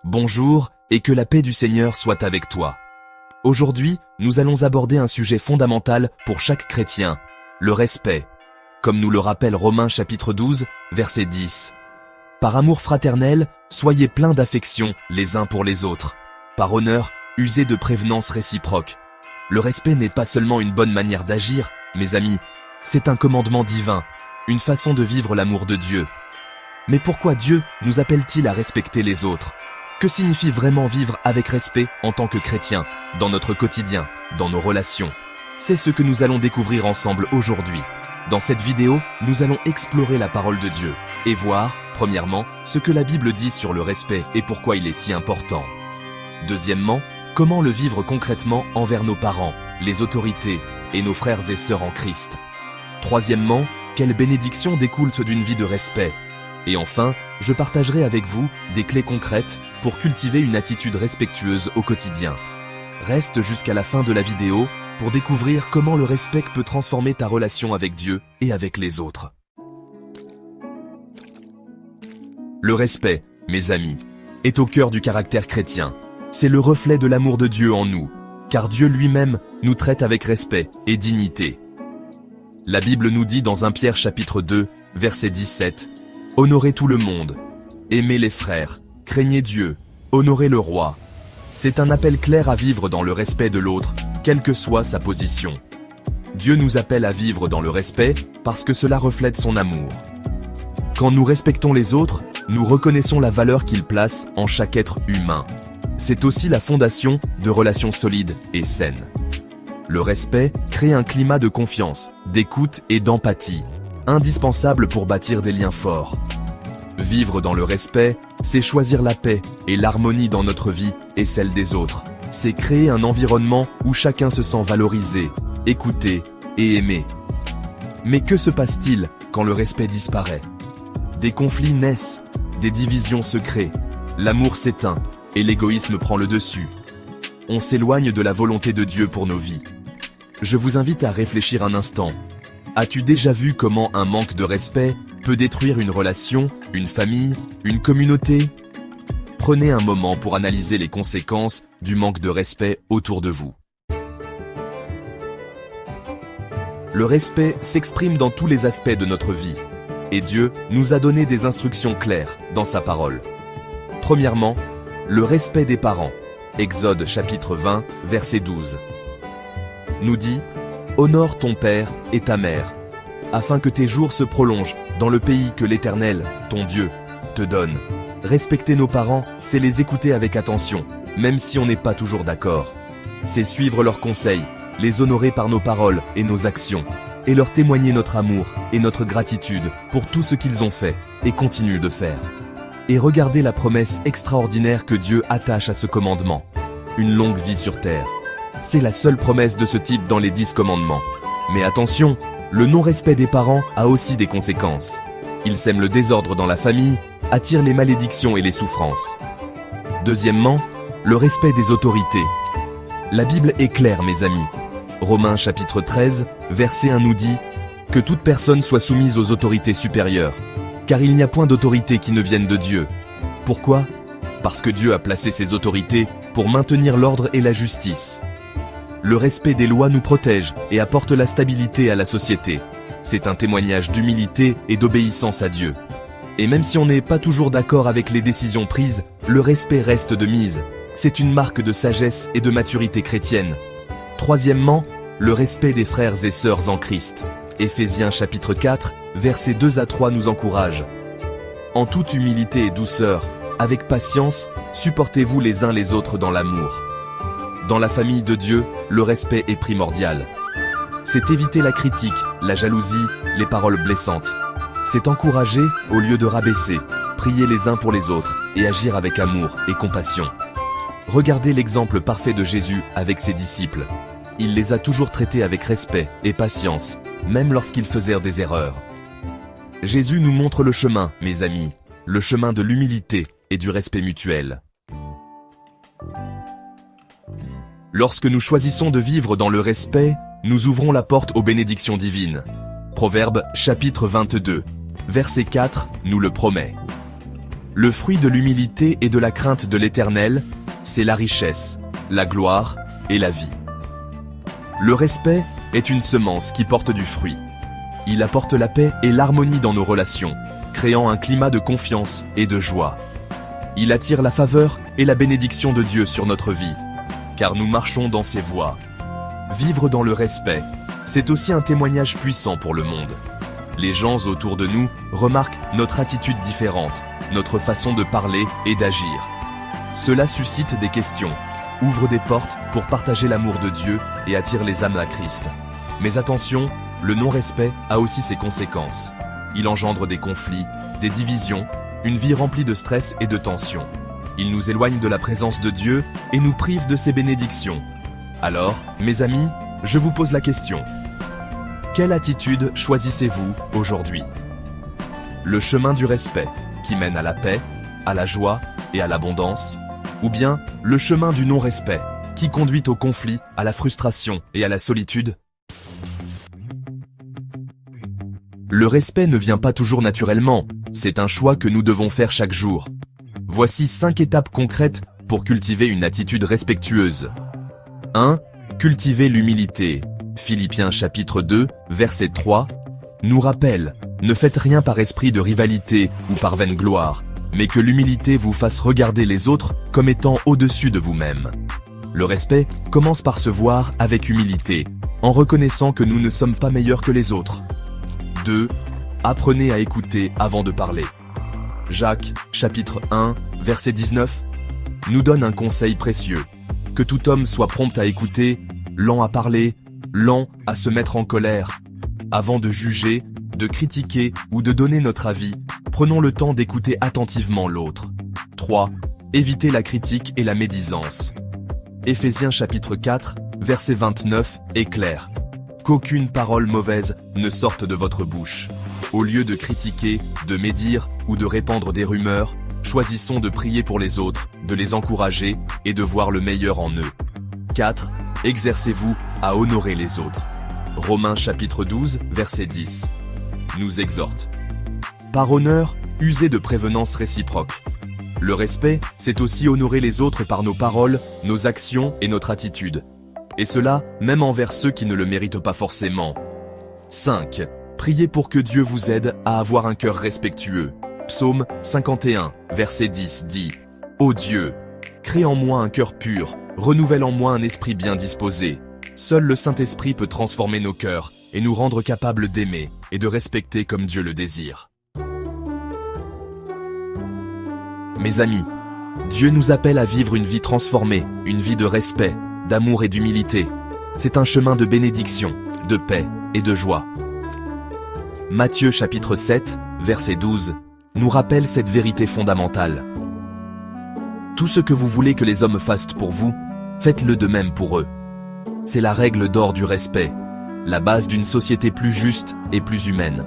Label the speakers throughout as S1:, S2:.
S1: Bonjour et que la paix du Seigneur soit avec toi. Aujourd'hui, nous allons aborder un sujet fondamental pour chaque chrétien, le respect, comme nous le rappelle Romains chapitre 12, verset 10. Par amour fraternel, soyez pleins d'affection les uns pour les autres. Par honneur, usez de prévenance réciproque. Le respect n'est pas seulement une bonne manière d'agir, mes amis, c'est un commandement divin, une façon de vivre l'amour de Dieu. Mais pourquoi Dieu nous appelle-t-il à respecter les autres ? Que signifie vraiment vivre avec respect en tant que chrétien, dans notre quotidien, dans nos relations ? C'est ce que nous allons découvrir ensemble aujourd'hui. Dans cette vidéo, nous allons explorer la parole de Dieu et voir, premièrement, ce que la Bible dit sur le respect et pourquoi il est si important. Deuxièmement, comment le vivre concrètement envers nos parents, les autorités et nos frères et sœurs en Christ. Troisièmement, quelle bénédiction découle d'une vie de respect. Et enfin, je partagerai avec vous des clés concrètes pour cultiver une attitude respectueuse au quotidien. Reste jusqu'à la fin de la vidéo pour découvrir comment le respect peut transformer ta relation avec Dieu et avec les autres. Le respect, mes amis, est au cœur du caractère chrétien. C'est le reflet de l'amour de Dieu en nous, car Dieu lui-même nous traite avec respect et dignité. La Bible nous dit dans 1 Pierre chapitre 2, verset 17, « Honorez tout le monde, aimez les frères, craignez Dieu, honorez le roi. » C'est un appel clair à vivre dans le respect de l'autre, quelle que soit sa position. Dieu nous appelle à vivre dans le respect parce que cela reflète son amour. Quand nous respectons les autres, nous reconnaissons la valeur qu'il place en chaque être humain. C'est aussi la fondation de relations solides et saines. Le respect crée un climat de confiance, d'écoute et d'empathie, indispensable pour bâtir des liens forts. Vivre dans le respect, c'est choisir la paix et l'harmonie dans notre vie et celle des autres. C'est créer un environnement où chacun se sent valorisé, écouté et aimé. Mais que se passe-t-il quand le respect disparaît ? Des conflits naissent, des divisions se créent, l'amour s'éteint et l'égoïsme prend le dessus. On s'éloigne de la volonté de Dieu pour nos vies. Je vous invite à réfléchir un instant. As-tu déjà vu comment un manque de respect peut détruire une relation, une famille, une communauté ? Prenez un moment pour analyser les conséquences du manque de respect autour de vous. Le respect s'exprime dans tous les aspects de notre vie, et Dieu nous a donné des instructions claires dans sa parole. Premièrement, le respect des parents. Exode chapitre 20, verset 12. Nous dit « Honore ton père et ta mère, afin que tes jours se prolongent dans le pays que l'Éternel, ton Dieu, te donne. » Respecter nos parents, c'est les écouter avec attention, même si on n'est pas toujours d'accord. C'est suivre leurs conseils, les honorer par nos paroles et nos actions, et leur témoigner notre amour et notre gratitude pour tout ce qu'ils ont fait et continuent de faire. Et regardez la promesse extraordinaire que Dieu attache à ce commandement. Une longue vie sur terre. C'est la seule promesse de ce type dans les 10 commandements. Mais attention, le non-respect des parents a aussi des conséquences. Il sème le désordre dans la famille, attire les malédictions et les souffrances. Deuxièmement, le respect des autorités. La Bible est claire, mes amis. Romains chapitre 13, verset 1 nous dit « Que toute personne soit soumise aux autorités supérieures, car il n'y a point d'autorité qui ne vienne de Dieu. » Pourquoi ? Parce que Dieu a placé ses autorités pour maintenir l'ordre et la justice. Le respect des lois nous protège et apporte la stabilité à la société. C'est un témoignage d'humilité et d'obéissance à Dieu. Et même si on n'est pas toujours d'accord avec les décisions prises, le respect reste de mise. C'est une marque de sagesse et de maturité chrétienne. Troisièmement, le respect des frères et sœurs en Christ. Éphésiens chapitre 4, versets 2 à 3 nous encourage. En toute humilité et douceur, avec patience, supportez-vous les uns les autres dans l'amour. Dans la famille de Dieu, le respect est primordial. C'est éviter la critique, la jalousie, les paroles blessantes. C'est encourager au lieu de rabaisser, prier les uns pour les autres et agir avec amour et compassion. Regardez l'exemple parfait de Jésus avec ses disciples. Il les a toujours traités avec respect et patience, même lorsqu'ils faisaient des erreurs. Jésus nous montre le chemin, mes amis, le chemin de l'humilité et du respect mutuel. Lorsque nous choisissons de vivre dans le respect, nous ouvrons la porte aux bénédictions divines. Proverbes chapitre 22, verset 4 nous le promet. Le fruit de l'humilité et de la crainte de l'Éternel, c'est la richesse, la gloire et la vie. Le respect est une semence qui porte du fruit. Il apporte la paix et l'harmonie dans nos relations, créant un climat de confiance et de joie. Il attire la faveur et la bénédiction de Dieu sur notre vie, car nous marchons dans ses voies. Vivre dans le respect, c'est aussi un témoignage puissant pour le monde. Les gens autour de nous remarquent notre attitude différente, notre façon de parler et d'agir. Cela suscite des questions, ouvre des portes pour partager l'amour de Dieu et attire les âmes à Christ. Mais attention, le non-respect a aussi ses conséquences. Il engendre des conflits, des divisions, une vie remplie de stress et de tensions. Il nous éloigne de la présence de Dieu et nous prive de ses bénédictions. Alors, mes amis, je vous pose la question. Quelle attitude choisissez-vous aujourd'hui? Le chemin du respect, qui mène à la paix, à la joie et à l'abondance, ou bien le chemin du non-respect, qui conduit au conflit, à la frustration et à la solitude? Le respect ne vient pas toujours naturellement, c'est un choix que nous devons faire chaque jour. Voici 5 étapes concrètes pour cultiver une attitude respectueuse. 1. Cultiver l'humilité. Philippiens chapitre 2, verset 3, nous rappelle, ne faites rien par esprit de rivalité ou par vaine gloire, mais que l'humilité vous fasse regarder les autres comme étant au-dessus de vous-même. Le respect commence par se voir avec humilité, en reconnaissant que nous ne sommes pas meilleurs que les autres. 2. Apprenez à écouter avant de parler. Jacques, chapitre 1, verset 19, nous donne un conseil précieux. Que tout homme soit prompt à écouter, lent à parler, lent à se mettre en colère. Avant de juger, de critiquer ou de donner notre avis, prenons le temps d'écouter attentivement l'autre. 3. Évitez la critique et la médisance. Éphésiens chapitre 4, verset 29 est clair. Qu'aucune parole mauvaise ne sorte de votre bouche. Au lieu de critiquer, de médire ou de répandre des rumeurs, choisissons de prier pour les autres, de les encourager et de voir le meilleur en eux. 4. Exercez-vous à honorer les autres. Romains chapitre 12, verset 10 nous exhorte. Par honneur, usez de prévenance réciproque. Le respect, c'est aussi honorer les autres par nos paroles, nos actions et notre attitude. Et cela, même envers ceux qui ne le méritent pas forcément. 5. Priez pour que Dieu vous aide à avoir un cœur respectueux. Psaume 51, verset 10 dit « Ô Dieu, crée en moi un cœur pur, renouvelle en moi un esprit bien disposé. Seul le Saint-Esprit peut transformer nos cœurs et nous rendre capables d'aimer et de respecter comme Dieu le désire. » Mes amis, Dieu nous appelle à vivre une vie transformée, une vie de respect, d'amour et d'humilité. C'est un chemin de bénédiction, de paix et de joie. Matthieu chapitre 7, verset 12, nous rappelle cette vérité fondamentale. Tout ce que vous voulez que les hommes fassent pour vous, faites-le de même pour eux. C'est la règle d'or du respect, la base d'une société plus juste et plus humaine.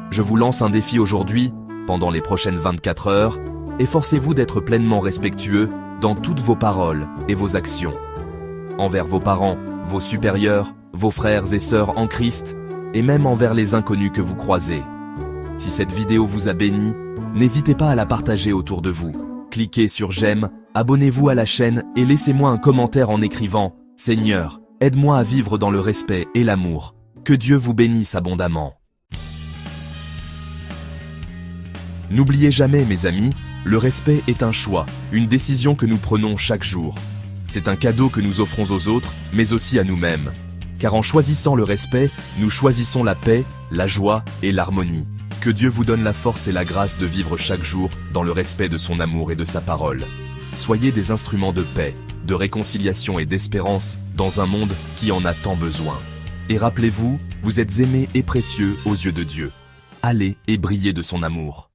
S1: Je vous lance un défi aujourd'hui, pendant les prochaines 24 heures, efforcez-vous d'être pleinement respectueux dans toutes vos paroles et vos actions. Envers vos parents, vos supérieurs, vos frères et sœurs en Christ, et même envers les inconnus que vous croisez. Si cette vidéo vous a béni, n'hésitez pas à la partager autour de vous. Cliquez sur j'aime, abonnez-vous à la chaîne et laissez-moi un commentaire en écrivant « Seigneur, aide-moi à vivre dans le respect et l'amour. Que Dieu vous bénisse abondamment. » N'oubliez jamais, mes amis, le respect est un choix, une décision que nous prenons chaque jour. C'est un cadeau que nous offrons aux autres, mais aussi à nous-mêmes. Car en choisissant le respect, nous choisissons la paix, la joie et l'harmonie. Que Dieu vous donne la force et la grâce de vivre chaque jour dans le respect de son amour et de sa parole. Soyez des instruments de paix, de réconciliation et d'espérance dans un monde qui en a tant besoin. Et rappelez-vous, vous êtes aimés et précieux aux yeux de Dieu. Allez et brillez de son amour.